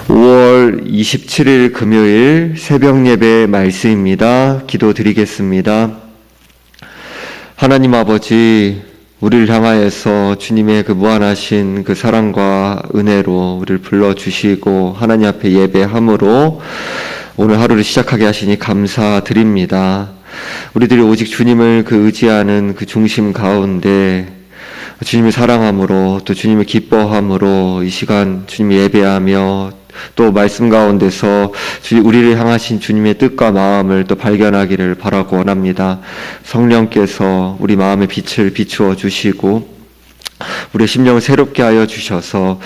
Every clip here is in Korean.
5월 27일 금요일 새벽 예배 말씀입니다. 기도드리겠습니다. 하나님 아버지, 우리를 향하여서 주님의 그 무한하신 그 사랑과 은혜로 우리를 불러주시고 하나님 앞에 예배함으로 오늘 하루를 시작하게 하시니 감사드립니다. 우리들이 오직 주님을 그 의지하는 그 중심 가운데 주님을 사랑함으로 또 주님을 기뻐함으로 이 시간 주님 예배하며 또 말씀 가운데서 우리를 향하신 주님의 뜻과 마음을 또 발견하기를 바라고 원합니다. 성령께서 우리 마음의 빛을 비추어 주시고 우리의 심령을 새롭게 하여 주셔서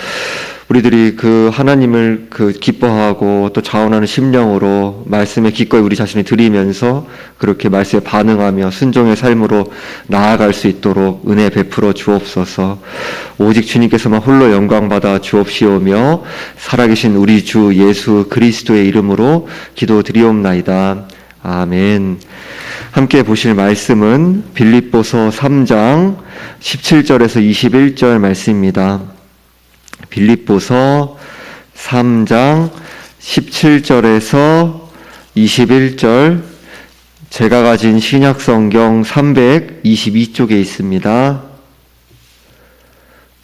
우리들이 그 하나님을 그 기뻐하고 또 자원하는 심령으로 말씀에 기꺼이 우리 자신을 드리면서 그렇게 말씀에 반응하며 순종의 삶으로 나아갈 수 있도록 은혜 베풀어 주옵소서. 오직 주님께서만 홀로 영광받아 주옵시오며 살아계신 우리 주 예수 그리스도의 이름으로 기도드리옵나이다. 아멘. 함께 보실 말씀은 빌립보서 3장 17절에서 21절 말씀입니다. 빌립보서 3장 17절에서 21절, 제가 가진 신약성경 322쪽에 있습니다.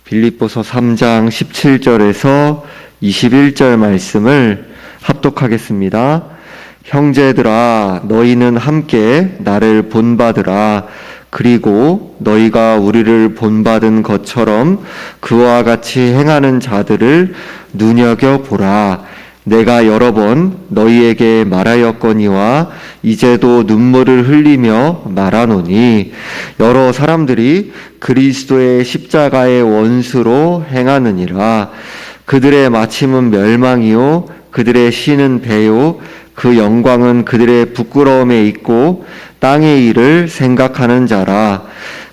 빌립보서 3장 17절에서 21절 말씀을 합독하겠습니다. 형제들아, 너희는 함께 나를 본받으라. 그리고 너희가 우리를 본받은 것처럼 그와 같이 행하는 자들을 눈여겨보라. 내가 여러 번 너희에게 말하였거니와 이제도 눈물을 흘리며 말하노니 여러 사람들이 그리스도의 십자가의 원수로 행하느니라. 그들의 마침은 멸망이요 그들의 시는 배요 그 영광은 그들의 부끄러움에 있고 땅의 일을 생각하는 자라.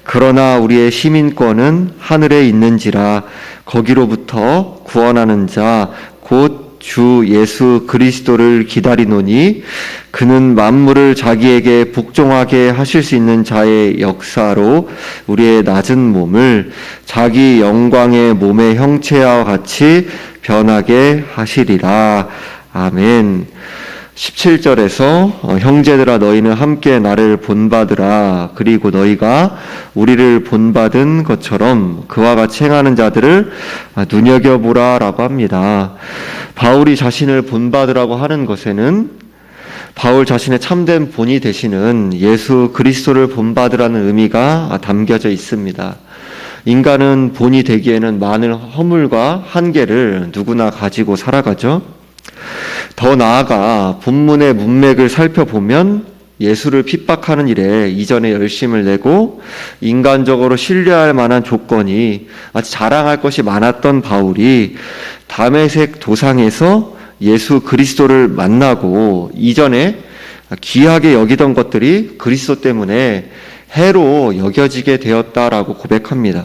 그러나 우리의 시민권은 하늘에 있는지라. 거기로부터 구원하는 자 곧 주 예수 그리스도를 기다리노니 그는 만물을 자기에게 복종하게 하실 수 있는 자의 역사로 우리의 낮은 몸을 자기 영광의 몸의 형체와 같이 변하게 하시리라. 아멘. 17절에서 형제들아 너희는 함께 나를 본받으라. 그리고 너희가 우리를 본받은 것처럼 그와 같이 행하는 자들을 눈여겨보라 라고 합니다. 바울이 자신을 본받으라고 하는 것에는 바울 자신의 참된 본이 되시는 예수 그리스도를 본받으라는 의미가 담겨져 있습니다. 인간은 본이 되기에는 많은 허물과 한계를 누구나 가지고 살아가죠. 더 나아가 본문의 문맥을 살펴보면 예수를 핍박하는 일에 이전에 열심을 내고 인간적으로 신뢰할 만한 조건이 아주 자랑할 것이 많았던 바울이 다메섹 도상에서 예수 그리스도를 만나고 이전에 귀하게 여기던 것들이 그리스도 때문에 해로 여겨지게 되었다라고 고백합니다.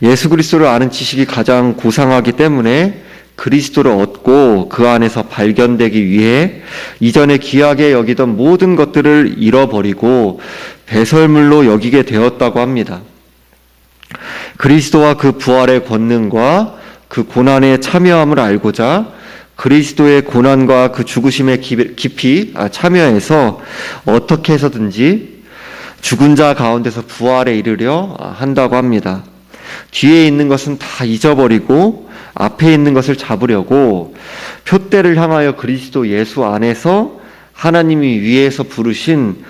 예수 그리스도를 아는 지식이 가장 고상하기 때문에 그리스도를 얻고 그 안에서 발견되기 위해 이전에 귀하게 여기던 모든 것들을 잃어버리고 배설물로 여기게 되었다고 합니다. 그리스도와 그 부활의 권능과 그 고난에 참여함을 알고자 그리스도의 고난과 그 죽으심에 깊이 참여해서 어떻게 해서든지 죽은 자 가운데서 부활에 이르려 한다고 합니다. 뒤에 있는 것은 다 잊어버리고 앞에 있는 것을 잡으려고 표대를 향하여 그리스도 예수 안에서 하나님이 위에서 부르신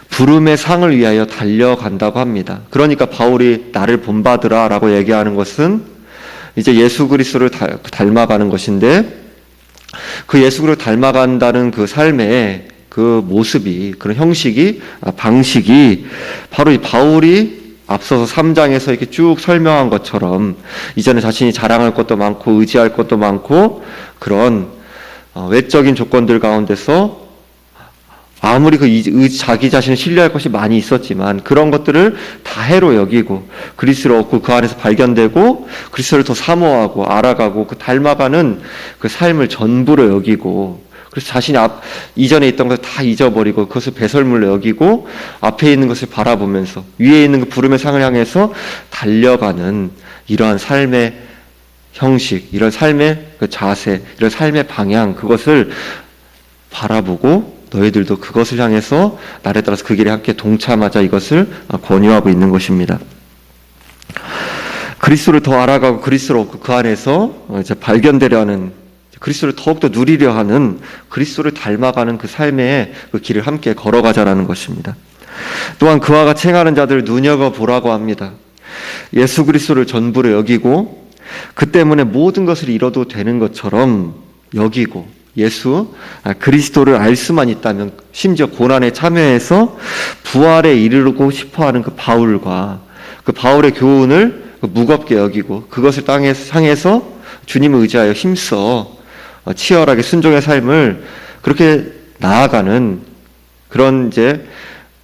부름의 상을 위하여 달려간다고 합니다. 그러니까 바울이 나를 본받으라 라고 얘기하는 것은 이제 예수 그리스도를 닮아가는 것인데 그 예수 그리스도를 닮아간다는 그 삶의 그 모습이, 그런 형식이, 방식이 바로 이 바울이 앞서서 3장에서 이렇게 쭉 설명한 것처럼 이전에 자신이 자랑할 것도 많고 의지할 것도 많고 그런 외적인 조건들 가운데서 아무리 자기 자신을 신뢰할 것이 많이 있었지만 그런 것들을 다 해로 여기고 그리스도를 얻고 그 안에서 발견되고 그리스도를 더 사모하고 알아가고 그 닮아가는 그 삶을 전부로 여기고 그래서 자신이 이전에 있던 것을 다 잊어버리고 그것을 배설물로 여기고 앞에 있는 것을 바라보면서 위에 있는 그 부름의 상을 향해서 달려가는 이러한 삶의 형식, 이런 삶의 그 자세, 이런 삶의 방향, 그것을 바라보고 너희들도 그것을 향해서 날에 따라서 그 길에 함께 동참하자, 이것을 권유하고 있는 것입니다. 그리스도를 더 알아가고 그리스도를 얻고 그 안에서 이제 발견되려 하는, 그리스도를 더욱더 누리려 하는, 그리스도를 닮아가는 그 삶의 그 길을 함께 걸어가자라는 것입니다. 또한 그와 같이 행하는 자들을 눈여겨보라고 합니다. 예수 그리스도를 전부로 여기고 그 때문에 모든 것을 이뤄도 되는 것처럼 여기고, 예수 그리스도를 알 수만 있다면 심지어 고난에 참여해서 부활에 이르고 싶어하는 그 바울과 그 바울의 교훈을 무겁게 여기고 그것을 향해서 주님을 의지하여 힘써 치열하게 순종의 삶을 그렇게 나아가는 그런 이제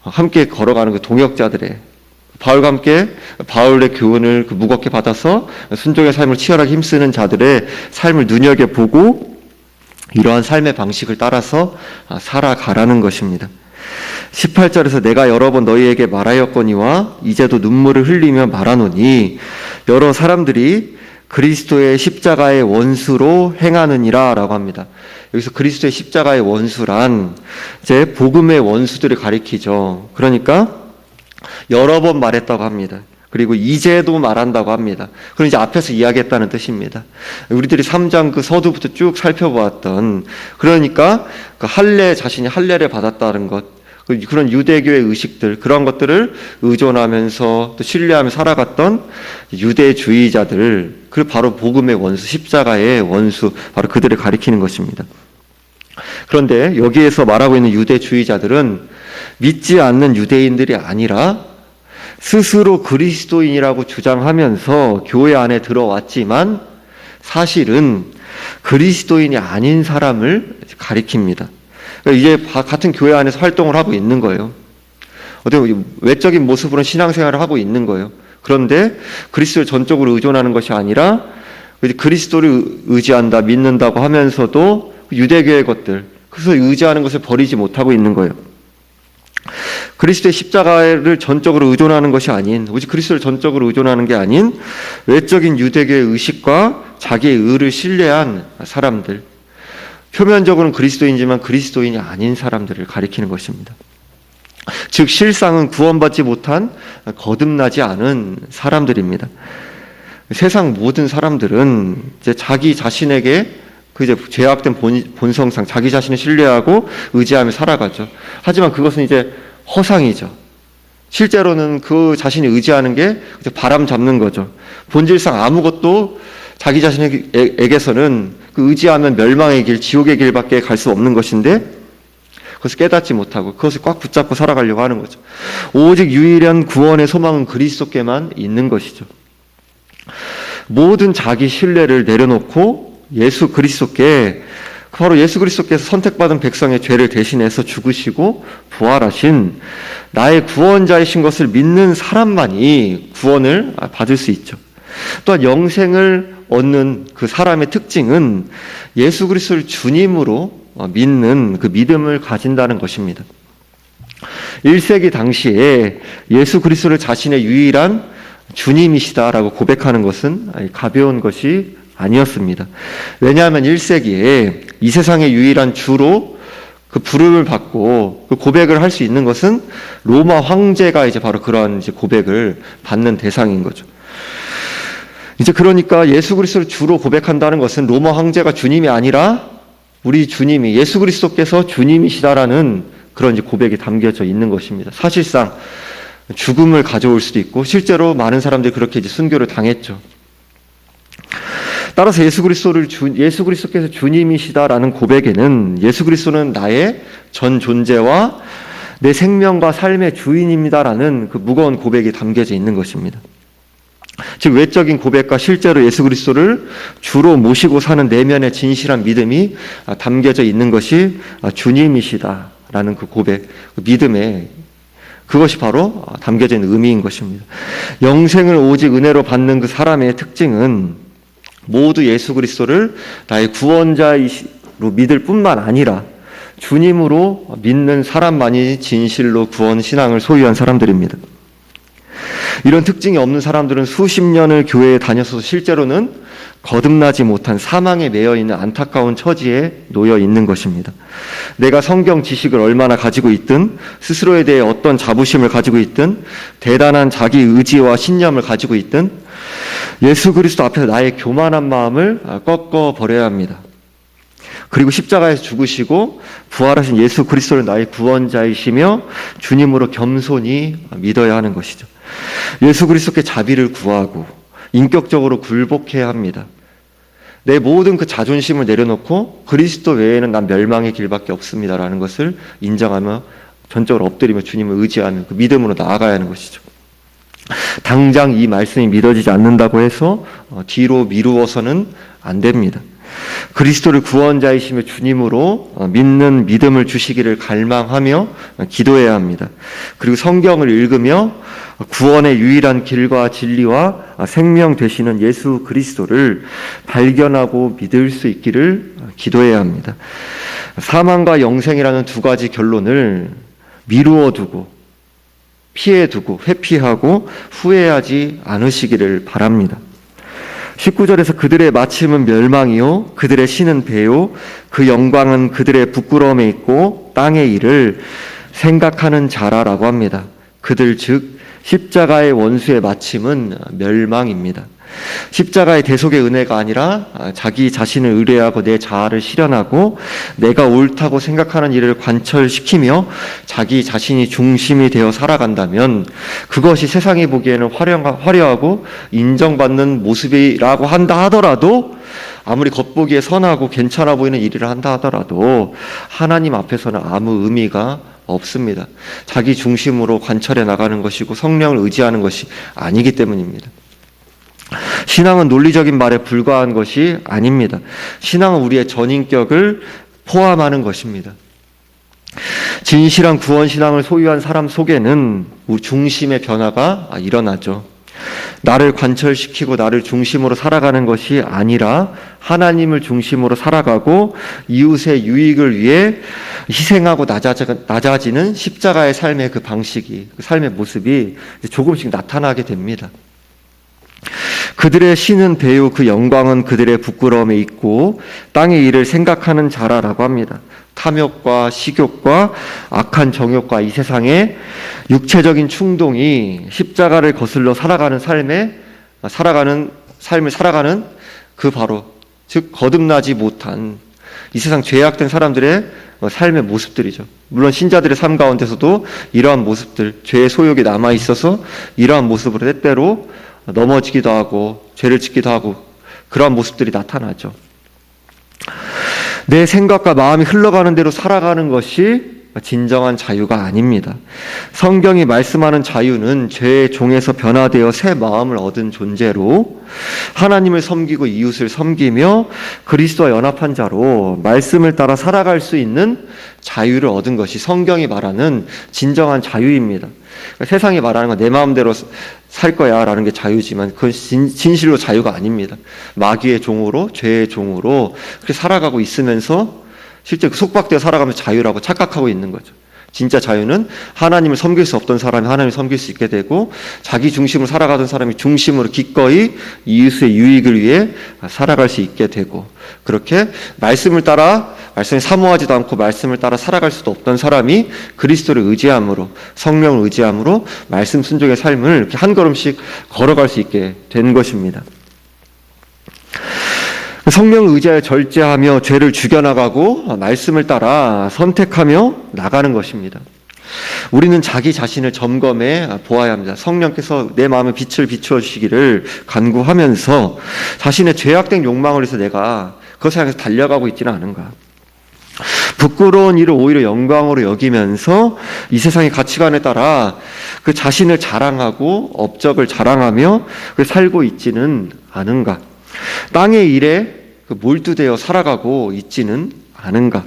함께 걸어가는 그 동역자들의, 바울과 함께 바울의 교훈을 무겁게 받아서 순종의 삶을 치열하게 힘쓰는 자들의 삶을 눈여겨보고 이러한 삶의 방식을 따라서 살아가라는 것입니다. 18절에서 내가 여러 번 너희에게 말하였거니와 이제도 눈물을 흘리며 말하노니 여러 사람들이 그리스도의 십자가의 원수로 행하느니라 라고 합니다. 여기서 그리스도의 십자가의 원수란 이제 복음의 원수들을 가리키죠. 그러니까 여러 번 말했다고 합니다. 그리고 이제도 말한다고 합니다. 그럼 이제 앞에서 이야기했다는 뜻입니다. 우리들이 3장 그 서두부터 쭉 살펴보았던, 그러니까 그 자신이 할례를 받았다는 것, 그런 유대교의 의식들, 그런 것들을 의존하면서 또 신뢰하며 살아갔던 유대주의자들, 그 바로 복음의 원수, 십자가의 원수, 바로 그들을 가리키는 것입니다. 그런데 여기에서 말하고 있는 유대주의자들은 믿지 않는 유대인들이 아니라 스스로 그리스도인이라고 주장하면서 교회 안에 들어왔지만 사실은 그리스도인이 아닌 사람을 가리킵니다. 이제 같은 교회 안에서 활동을 하고 있는 거예요. 어떻게 외적인 모습으로는 신앙생활을 하고 있는 거예요. 그런데 그리스도를 전적으로 의존하는 것이 아니라 그리스도를 의지한다, 믿는다고 하면서도 유대교의 것들, 그래서 의지하는 것을 버리지 못하고 있는 거예요. 그리스도의 십자가를 전적으로 의존하는 것이 아닌, 오직 그리스도를 전적으로 의존하는 게 아닌 외적인 유대교의 의식과 자기의 의를 신뢰한 사람들, 표면적으로는 그리스도인이지만 그리스도인이 아닌 사람들을 가리키는 것입니다. 즉 실상은 구원받지 못한 거듭나지 않은 사람들입니다. 세상 모든 사람들은 이제 자기 자신에게 그 이제 죄악된 본성상 자기 자신을 신뢰하고 의지하며 살아가죠. 하지만 그것은 이제 허상이죠. 실제로는 그 자신이 의지하는 게 바람 잡는 거죠. 본질상 아무것도 자기 자신에게서는 그 의지하면 멸망의 길, 지옥의 길밖에 갈 수 없는 것인데 그것을 깨닫지 못하고 그것을 꽉 붙잡고 살아가려고 하는 거죠. 오직 유일한 구원의 소망은 그리스도께만 있는 것이죠. 모든 자기 신뢰를 내려놓고 예수 그리스도께, 바로 예수 그리스도께서 선택받은 백성의 죄를 대신해서 죽으시고 부활하신 나의 구원자이신 것을 믿는 사람만이 구원을 받을 수 있죠. 또한 영생을 얻는 그 사람의 특징은 예수 그리스도를 주님으로 믿는 그 믿음을 가진다는 것입니다. 1세기 당시에 예수 그리스도를 자신의 유일한 주님이시다라고 고백하는 것은 가벼운 것이 아니었습니다. 왜냐하면 1세기에 이 세상의 유일한 주로 그 부름을 받고 그 고백을 할 수 있는 것은 로마 황제가 이제 바로 그러한 이제 고백을 받는 대상인 거죠. 이제 그러니까 예수 그리스도를 주로 고백한다는 것은 로마 황제가 주님이 아니라 우리 주님이, 예수 그리스도께서 주님이시다라는 그런 이제 고백이 담겨져 있는 것입니다. 사실상 죽음을 가져올 수도 있고 실제로 많은 사람들이 그렇게 이제 순교를 당했죠. 따라서 예수 그리스도께서 주님이시다라는 고백에는 예수 그리스도는 나의 전 존재와 내 생명과 삶의 주인입니다라는 그 무거운 고백이 담겨져 있는 것입니다. 즉 외적인 고백과 실제로 예수 그리스도를 주로 모시고 사는 내면의 진실한 믿음이 담겨져 있는 것이 주님이시다라는 그 고백, 그 믿음에 그것이 바로 담겨져 있는 의미인 것입니다. 영생을 오직 은혜로 받는 그 사람의 특징은 모두 예수 그리스도를 나의 구원자로 믿을 뿐만 아니라 주님으로 믿는 사람만이 진실로 구원 신앙을 소유한 사람들입니다. 이런 특징이 없는 사람들은 수십 년을 교회에 다녔어도 실제로는 거듭나지 못한 사망에 매여 있는 안타까운 처지에 놓여 있는 것입니다. 내가 성경 지식을 얼마나 가지고 있든, 스스로에 대해 어떤 자부심을 가지고 있든, 대단한 자기 의지와 신념을 가지고 있든, 예수 그리스도 앞에서 나의 교만한 마음을 꺾어 버려야 합니다. 그리고 십자가에서 죽으시고 부활하신 예수 그리스도를 나의 구원자이시며 주님으로 겸손히 믿어야 하는 것이죠. 예수 그리스도께 자비를 구하고 인격적으로 굴복해야 합니다. 내 모든 그 자존심을 내려놓고 그리스도 외에는 난 멸망의 길밖에 없습니다라는 것을 인정하며 전적으로 엎드리며 주님을 의지하며 그 믿음으로 나아가야 하는 것이죠. 당장 이 말씀이 믿어지지 않는다고 해서 뒤로 미루어서는 안 됩니다. 그리스도를 구원자이시며 주님으로 믿는 믿음을 주시기를 갈망하며 기도해야 합니다. 그리고 성경을 읽으며 구원의 유일한 길과 진리와 생명 되시는 예수 그리스도를 발견하고 믿을 수 있기를 기도해야 합니다. 사망과 영생이라는 두 가지 결론을 미루어 두고 피해 두고 회피하고 후회하지 않으시기를 바랍니다. 19절에서 그들의 마침은 멸망이요 그들의 신은 배요 그 영광은 그들의 부끄러움에 있고 땅의 일을 생각하는 자라라고 합니다. 그들 즉 십자가의 원수의 마침은 멸망입니다. 십자가의 대속의 은혜가 아니라 자기 자신을 의뢰하고 내 자아를 실현하고 내가 옳다고 생각하는 일을 관철시키며 자기 자신이 중심이 되어 살아간다면 그것이 세상이 보기에는 화려하고 인정받는 모습이라고 한다 하더라도 아무리 겉보기에 선하고 괜찮아 보이는 일을 한다 하더라도 하나님 앞에서는 아무 의미가 없습니다. 자기 중심으로 관철해 나가는 것이고 성령을 의지하는 것이 아니기 때문입니다. 신앙은 논리적인 말에 불과한 것이 아닙니다. 신앙은 우리의 전인격을 포함하는 것입니다. 진실한 구원신앙을 소유한 사람 속에는 중심의 변화가 일어나죠. 나를 관철시키고 나를 중심으로 살아가는 것이 아니라 하나님을 중심으로 살아가고 이웃의 유익을 위해 희생하고 낮아지는 십자가의 삶의 그 방식이, 그 삶의 모습이 조금씩 나타나게 됩니다. 그들의 신은 배요 그 영광은 그들의 부끄러움에 있고 땅의 일을 생각하는 자라라고 합니다. 탐욕과 식욕과 악한 정욕과 이 세상의 육체적인 충동이 십자가를 거슬러 살아가는 삶을 살아가는 그 바로 즉 거듭나지 못한 이 세상 죄악된 사람들의 삶의 모습들이죠. 물론 신자들의 삶 가운데서도 이러한 모습들, 죄의 소욕이 남아 있어서 이러한 모습으로 때때로 넘어지기도 하고 죄를 짓기도 하고 그러한 모습들이 나타나죠. 내 생각과 마음이 흘러가는 대로 살아가는 것이 진정한 자유가 아닙니다. 성경이 말씀하는 자유는 죄의 종에서 변화되어 새 마음을 얻은 존재로 하나님을 섬기고 이웃을 섬기며 그리스도와 연합한 자로 말씀을 따라 살아갈 수 있는 자유를 얻은 것이 성경이 말하는 진정한 자유입니다. 세상이 말하는 건 내 마음대로 살 거야 라는 게 자유지만 그건 진실로 자유가 아닙니다. 마귀의 종으로 죄의 종으로 그렇게 살아가고 있으면서 실제 속박되어 살아가면서 자유라고 착각하고 있는 거죠. 진짜 자유는 하나님을 섬길 수 없던 사람이 하나님을 섬길 수 있게 되고 자기 중심으로 살아가던 사람이 중심으로 기꺼이 이웃의 유익을 위해 살아갈 수 있게 되고 그렇게 말씀을 사모하지도 않고 말씀을 따라 살아갈 수도 없던 사람이 그리스도를 의지함으로 성령을 의지함으로 말씀 순종의 삶을 이렇게 한 걸음씩 걸어갈 수 있게 된 것입니다. 성령을 의지하여 절제하며 죄를 죽여나가고 말씀을 따라 선택하며 나가는 것입니다. 우리는 자기 자신을 점검해 보아야 합니다. 성령께서 내 마음에 빛을 비추어 주시기를 간구하면서 자신의 죄악된 욕망을 위해서 내가 그것을 향해서 달려가고 있지는 않은가. 부끄러운 일을 오히려 영광으로 여기면서 이 세상의 가치관에 따라 그 자신을 자랑하고 업적을 자랑하며 살고 있지는 않은가. 땅의 일에 몰두되어 살아가고 있지는 않은가.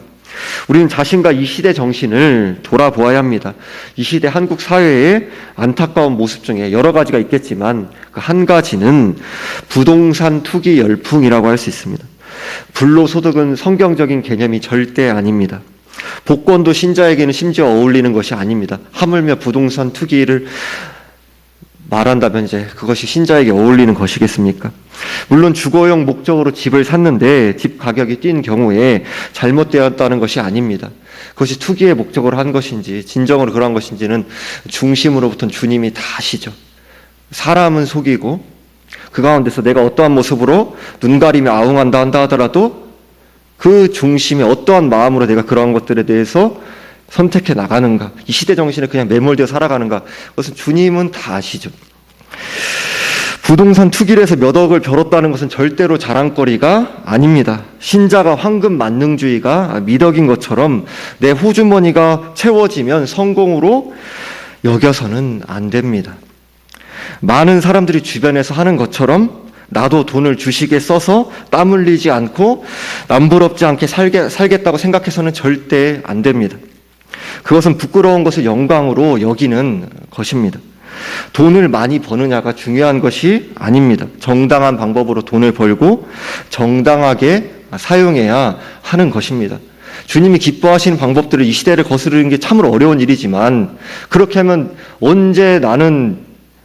우리는 자신과 이 시대 정신을 돌아보아야 합니다. 이 시대 한국 사회의 안타까운 모습 중에 여러 가지가 있겠지만 그 한 가지는 부동산 투기 열풍이라고 할 수 있습니다. 불로소득은 성경적인 개념이 절대 아닙니다. 복권도 신자에게는 심지어 어울리는 것이 아닙니다. 하물며 부동산 투기를 말한다면 이제 그것이 신자에게 어울리는 것이겠습니까? 물론 주거용 목적으로 집을 샀는데 집 가격이 뛴 경우에 잘못되었다는 것이 아닙니다. 그것이 투기의 목적으로 한 것인지 진정으로 그러한 것인지는 중심으로부터는 주님이 다 아시죠. 사람은 속이고 그 가운데서 내가 어떠한 모습으로 눈 가리며 아웅한다 한다 하더라도 그 중심에 어떠한 마음으로 내가 그러한 것들에 대해서 선택해 나가는가, 이 시대 정신에 그냥 매몰되어 살아가는가, 그것은 주님은 다 아시죠. 부동산 투기를 해서 몇 억을 벌었다는 것은 절대로 자랑거리가 아닙니다. 신자가 황금 만능주의가 미덕인 것처럼 내 호주머니가 채워지면 성공으로 여겨서는 안 됩니다. 많은 사람들이 주변에서 하는 것처럼 나도 돈을 주식에 써서 땀 흘리지 않고 남부럽지 않게 살겠다고 생각해서는 절대 안 됩니다. 그것은 부끄러운 것을 영광으로 여기는 것입니다. 돈을 많이 버느냐가 중요한 것이 아닙니다. 정당한 방법으로 돈을 벌고 정당하게 사용해야 하는 것입니다. 주님이 기뻐하시는 방법들을 이 시대를 거스르는 게 참으로 어려운 일이지만 그렇게 하면 언제 나는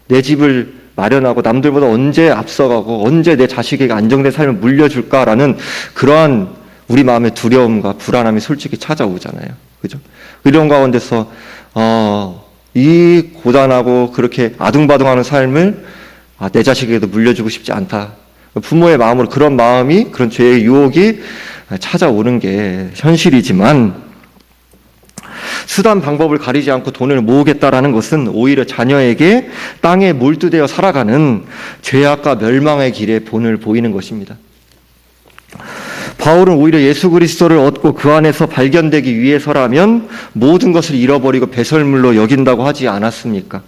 내 집을 마련하고 남들보다 언제 앞서가고 언제 내 자식에게 안정된 삶을 물려줄까라는 그러한 우리 마음의 두려움과 불안함이 솔직히 찾아오잖아요. 그죠? 이런 가운데서 이 고단하고 그렇게 아둥바둥하는 삶을 내 자식에게도 물려주고 싶지 않다. 부모의 마음으로 그런 마음이, 그런 죄의 유혹이 찾아오는 게 현실이지만 수단 방법을 가리지 않고 돈을 모으겠다라는 것은 오히려 자녀에게 땅에 몰두되어 살아가는 죄악과 멸망의 길에 본을 보이는 것입니다. 바울은 오히려 예수 그리스도를 얻고 그 안에서 발견되기 위해서라면 모든 것을 잃어버리고 배설물로 여긴다고 하지 않았습니까?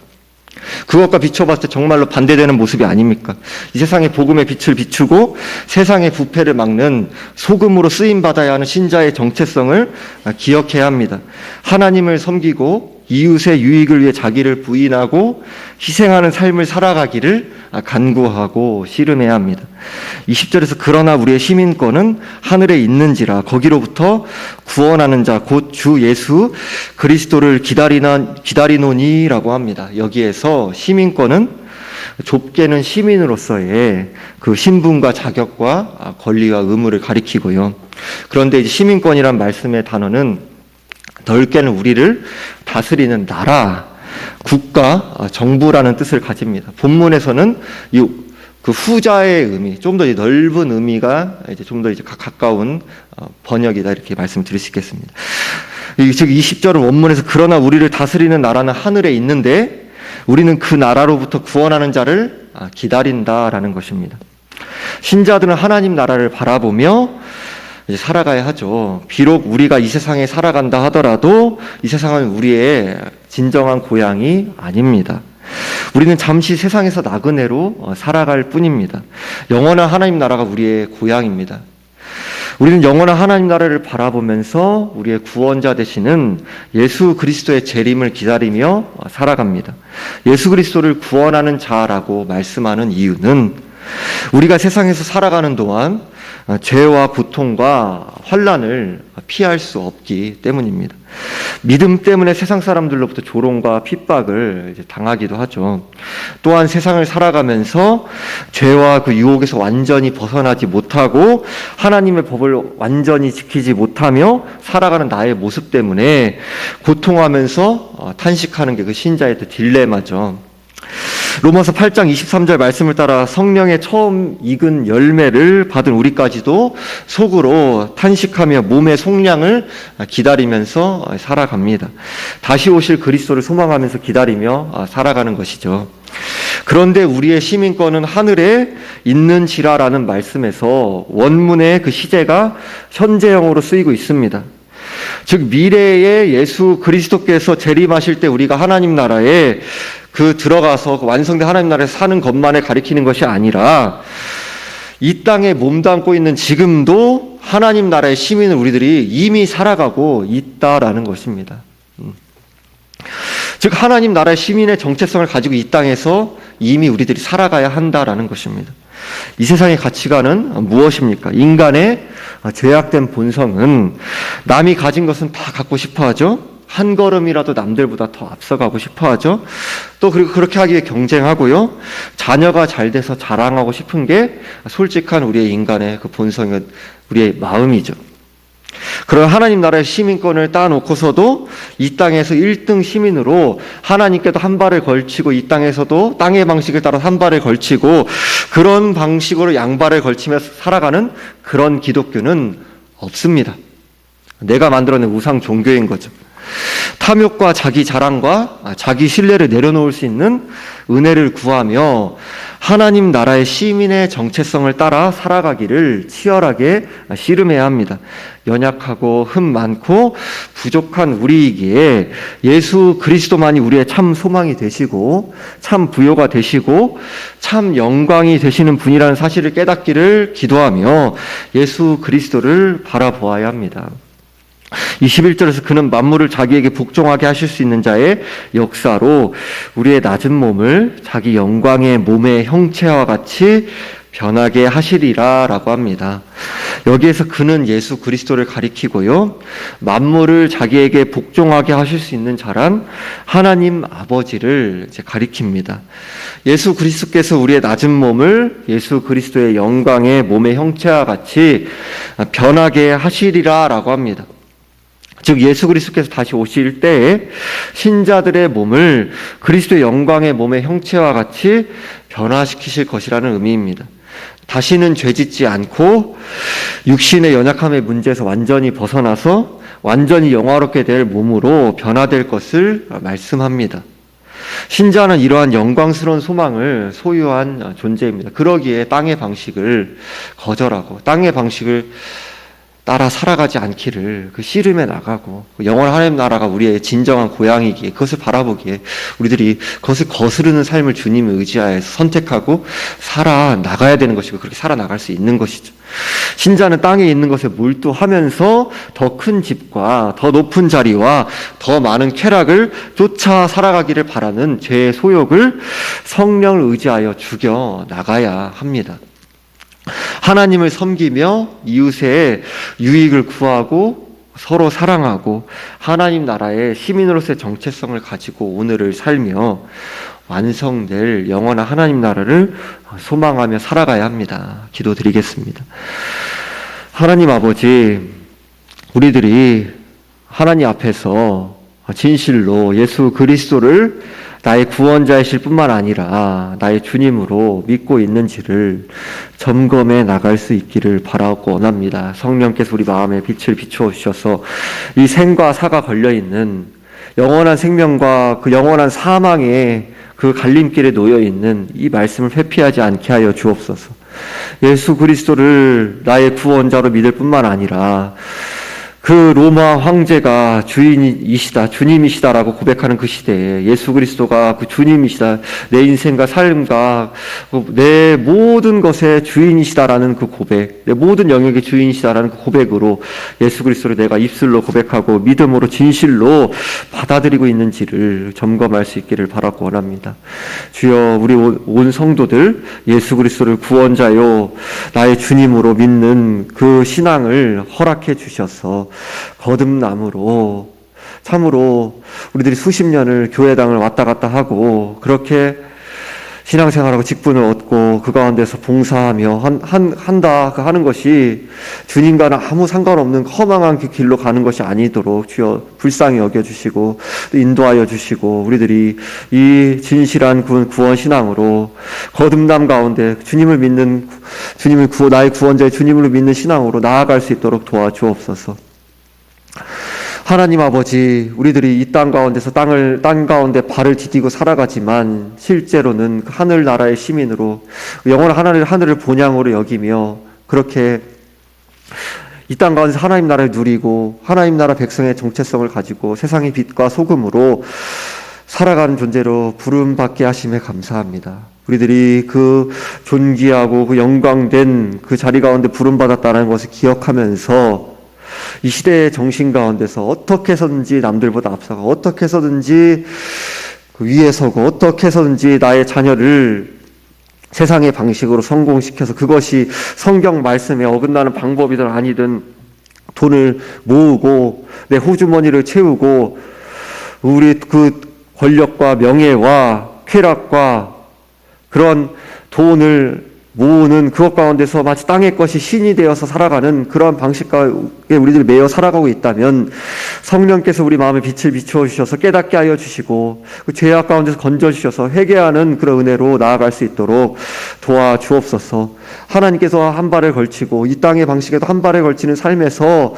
그것과 비춰봤을 때 정말로 반대되는 모습이 아닙니까? 이 세상의 복음의 빛을 비추고 세상의 부패를 막는 소금으로 쓰임받아야 하는 신자의 정체성을 기억해야 합니다. 하나님을 섬기고 이웃의 유익을 위해 자기를 부인하고 희생하는 삶을 살아가기를 간구하고 씨름해야 합니다. 20절에서 그러나 우리의 시민권은 하늘에 있는지라 거기로부터 구원하는 자 곧 주 예수 그리스도를 기다리노니라고 합니다. 여기에서 시민권은 좁게는 시민으로서의 그 신분과 자격과 권리와 의무를 가리키고요. 그런데 이제 시민권이란 말씀의 단어는 넓게는 우리를 다스리는 나라, 국가, 정부라는 뜻을 가집니다. 본문에서는 그 후자의 의미, 좀 더 넓은 의미가 이제 좀 더 가까운 번역이다 이렇게 말씀드릴 수 있겠습니다. 즉 20절은 원문에서 그러나 우리를 다스리는 나라는 하늘에 있는데 우리는 그 나라로부터 구원하는 자를 기다린다라는 것입니다. 신자들은 하나님 나라를 바라보며 이제 살아가야 하죠. 비록 우리가 이 세상에 살아간다 하더라도 이 세상은 우리의 진정한 고향이 아닙니다. 우리는 잠시 세상에서 나그네로 살아갈 뿐입니다. 영원한 하나님 나라가 우리의 고향입니다. 우리는 영원한 하나님 나라를 바라보면서 우리의 구원자 되시는 예수 그리스도의 재림을 기다리며 살아갑니다. 예수 그리스도를 구원하는 자라고 말씀하는 이유는 우리가 세상에서 살아가는 동안 죄와 고통과 환난을 피할 수 없기 때문입니다. 믿음 때문에 세상 사람들로부터 조롱과 핍박을 당하기도 하죠. 또한 세상을 살아가면서 죄와 그 유혹에서 완전히 벗어나지 못하고 하나님의 법을 완전히 지키지 못하며 살아가는 나의 모습 때문에 고통하면서 탄식하는 게 그 신자의 딜레마죠. 로마서 8장 23절 말씀을 따라 성령의 처음 익은 열매를 받은 우리까지도 속으로 탄식하며 몸의 속량을 기다리면서 살아갑니다. 다시 오실 그리스도를 소망하면서 기다리며 살아가는 것이죠. 그런데 우리의 시민권은 하늘에 있는지라라는 말씀에서 원문의 그 시제가 현재형으로 쓰이고 있습니다. 즉 미래에 예수 그리스도께서 재림하실 때 우리가 하나님 나라에 들어가서 완성된 하나님 나라에 사는 것만을 가리키는 것이 아니라 이 땅에 몸담고 있는 지금도 하나님 나라의 시민을 우리들이 이미 살아가고 있다라는 것입니다. 즉 하나님 나라의 시민의 정체성을 가지고 이 땅에서 이미 우리들이 살아가야 한다라는 것입니다. 이 세상의 가치관은 무엇입니까? 인간의 죄악된 본성은 남이 가진 것은 다 갖고 싶어 하죠. 한 걸음이라도 남들보다 더 앞서가고 싶어 하죠. 또 그리고 그렇게 하기에 경쟁하고요. 자녀가 잘 돼서 자랑하고 싶은 게 솔직한 우리의 인간의 그 본성은 우리의 마음이죠. 그런 하나님 나라의 시민권을 따놓고서도 이 땅에서 1등 시민으로 하나님께도 한 발을 걸치고 이 땅에서도 땅의 방식을 따라 한 발을 걸치고 그런 방식으로 양발을 걸치며 살아가는 그런 기독교는 없습니다. 내가 만들어낸 우상 종교인 거죠. 탐욕과 자기 자랑과 자기 신뢰를 내려놓을 수 있는 은혜를 구하며 하나님 나라의 시민의 정체성을 따라 살아가기를 치열하게 씨름해야 합니다. 연약하고 흠 많고 부족한 우리이기에 예수 그리스도만이 우리의 참 소망이 되시고 참 부요가 되시고 참 영광이 되시는 분이라는 사실을 깨닫기를 기도하며 예수 그리스도를 바라보아야 합니다. 21절에서 그는 만물을 자기에게 복종하게 하실 수 있는 자의 역사로 우리의 낮은 몸을 자기 영광의 몸의 형체와 같이 변하게 하시리라 라고 합니다. 여기에서 그는 예수 그리스도를 가리키고요. 만물을 자기에게 복종하게 하실 수 있는 자란 하나님 아버지를 이제 가리킵니다. 예수 그리스도께서 우리의 낮은 몸을 예수 그리스도의 영광의 몸의 형체와 같이 변하게 하시리라 라고 합니다. 즉 예수 그리스도께서 다시 오실 때에 신자들의 몸을 그리스도의 영광의 몸의 형체와 같이 변화시키실 것이라는 의미입니다. 다시는 죄짓지 않고 육신의 연약함의 문제에서 완전히 벗어나서 완전히 영화롭게 될 몸으로 변화될 것을 말씀합니다. 신자는 이러한 영광스러운 소망을 소유한 존재입니다. 그러기에 땅의 방식을 거절하고 땅의 방식을 따라 살아가지 않기를 그 씨름에 나가고 영원한 하나님 나라가 우리의 진정한 고향이기에 그것을 바라보기에 우리들이 그것을 거스르는 삶을 주님을 의지하여서 선택하고 살아나가야 되는 것이고 그렇게 살아나갈 수 있는 것이죠. 신자는 땅에 있는 것에 몰두하면서 더 큰 집과 더 높은 자리와 더 많은 쾌락을 쫓아 살아가기를 바라는 죄의 소욕을 성령을 의지하여 죽여 나가야 합니다. 하나님을 섬기며 이웃의 유익을 구하고 서로 사랑하고 하나님 나라의 시민으로서의 정체성을 가지고 오늘을 살며 완성될 영원한 하나님 나라를 소망하며 살아가야 합니다. 기도드리겠습니다. 하나님 아버지, 우리들이 하나님 앞에서 진실로 예수 그리스도를 나의 구원자이실 뿐만 아니라 나의 주님으로 믿고 있는지를 점검해 나갈 수 있기를 바라고 원합니다. 성령께서 우리 마음에 빛을 비추어 주셔서 이 생과 사가 걸려있는 영원한 생명과 그 영원한 사망의 그 갈림길에 놓여있는 이 말씀을 회피하지 않게 하여 주옵소서. 예수 그리스도를 나의 구원자로 믿을 뿐만 아니라 그 로마 황제가 주인이시다, 주님이시다라고 고백하는 그 시대에 예수 그리스도가 그 주님이시다, 내 인생과 삶과 내 모든 것의 주인이시다라는 그 고백, 내 모든 영역의 주인이시다라는 그 고백으로 예수 그리스도를 내가 입술로 고백하고 믿음으로 진실로 받아들이고 있는지를 점검할 수 있기를 바라고 원합니다. 주여, 우리 온 성도들 예수 그리스도를 구원자요 나의 주님으로 믿는 그 신앙을 허락해 주셔서 거듭남으로 참으로 우리들이 수십 년을 교회당을 왔다 갔다 하고 그렇게 신앙생활하고 직분을 얻고 그 가운데서 봉사하며 한다 하는 것이 주님과는 아무 상관없는 허망한 그 길로 가는 것이 아니도록 주여 불쌍히 여겨주시고 또 인도하여 주시고 우리들이 이 진실한 구원 신앙으로 거듭남 가운데 주님을 믿는 나의 구원자의 주님을 믿는 신앙으로 나아갈 수 있도록 도와주옵소서. 하나님 아버지, 우리들이 이 땅 가운데서 땅 가운데 발을 디디고 살아가지만 실제로는 그 하늘나라의 시민으로 영원한 하늘을 본향으로 여기며 그렇게 이 땅 가운데서 하나님 나라를 누리고 하나님 나라 백성의 정체성을 가지고 세상의 빛과 소금으로 살아가는 존재로 부름받게 하심에 감사합니다. 우리들이 그 존귀하고 그 영광된 그 자리 가운데 부름받았다는 것을 기억하면서 이 시대의 정신 가운데서 어떻게 해서든지 남들보다 앞서고 어떻게 해서든지 그 위에 서고 어떻게 해서든지 나의 자녀를 세상의 방식으로 성공시켜서 그것이 성경 말씀에 어긋나는 방법이든 아니든 돈을 모으고 내 호주머니를 채우고 우리 그 권력과 명예와 쾌락과 그런 돈을 모으는 그것 가운데서 마치 땅의 것이 신이 되어서 살아가는 그러한 방식 가운데 우리들이 매여 살아가고 있다면 성령께서 우리 마음에 빛을 비추어 주셔서 깨닫게 하여 주시고 그 죄악 가운데서 건져 주셔서 회개하는 그런 은혜로 나아갈 수 있도록 도와주옵소서. 하나님께서 한 발에 걸치고 이 땅의 방식에도 한 발에 걸치는 삶에서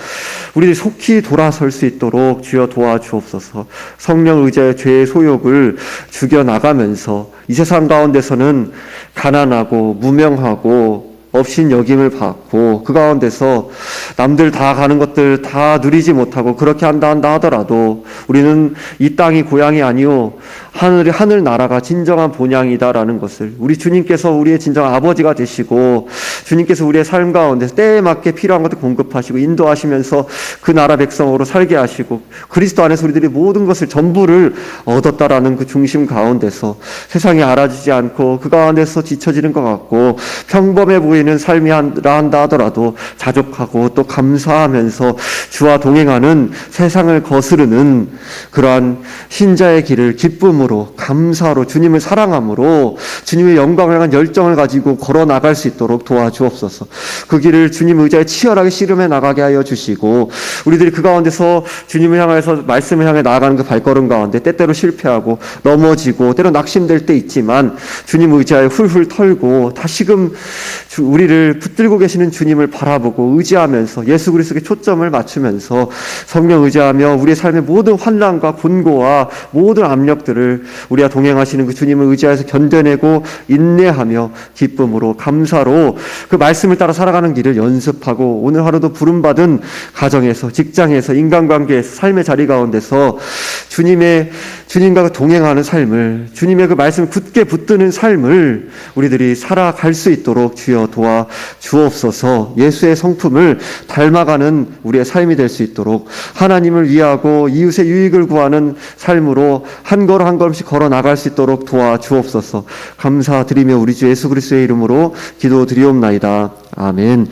우리들이 속히 돌아설 수 있도록 주여 도와주옵소서. 성령 의지하여 죄의 소욕을 죽여나가면서 이 세상 가운데서는 가난하고 무명하고 업신여김을 받고 그 가운데서 남들 다 가는 것들 다 누리지 못하고 그렇게 한다 하더라도 우리는 이 땅이 고향이 아니요 하늘 나라가 진정한 본향이다라는 것을 우리 주님께서 우리의 진정한 아버지가 되시고 주님께서 우리의 삶 가운데 때에 맞게 필요한 것들 공급하시고 인도하시면서 그 나라 백성으로 살게 하시고 그리스도 안에서 우리들이 모든 것을 전부를 얻었다라는 그 중심 가운데서 세상이 알아주지 않고 그 가운데서 지쳐지는 것 같고 평범해 보이는 삶이라 한다 하더라도 자족하고 또 감사하면서 주와 동행하는 세상을 거스르는 그러한 신자의 길을 기쁨으로 감사로 주님을 사랑함으로 주님의 영광을 향한 열정을 가지고 걸어 나갈 수 있도록 도와주옵소서. 그 길을 주님 의지에 치열하게 씨름해 나가게 하여 주시고 우리들이 그 가운데서 주님을 향해서 말씀을 향해 나아가는 그 발걸음 가운데 때때로 실패하고 넘어지고 때로 낙심될 때 있지만 주님 의지하여 훌훌 털고 다시금 우리를 붙들고 계시는 주님을 바라보고 의지하면서 예수 그리스도께 초점을 맞추면서 성령 의지하며 우리의 삶의 모든 환난과 곤고와 모든 압력들을 우리와 동행하시는 그 주님을 의지해서 견뎌내고 인내하며 기쁨으로 감사로 그 말씀을 따라 살아가는 길을 연습하고 오늘 하루도 부름받은 가정에서 직장에서 인간관계에서 삶의 자리 가운데서 주님과 동행하는 삶을 주님의 그 말씀을 굳게 붙드는 삶을 우리들이 살아갈 수 있도록 주여 도와 주옵소서. 예수의 성품을 닮아가는 우리의 삶이 될 수 있도록 하나님을 위하고 이웃의 유익을 구하는 삶으로 한 걸음 한 걸음씩 걸어 나갈 수 있도록 도와 주옵소서. 감사드리며 우리 주 예수 그리스도의 이름으로 기도드리옵나이다. 아멘.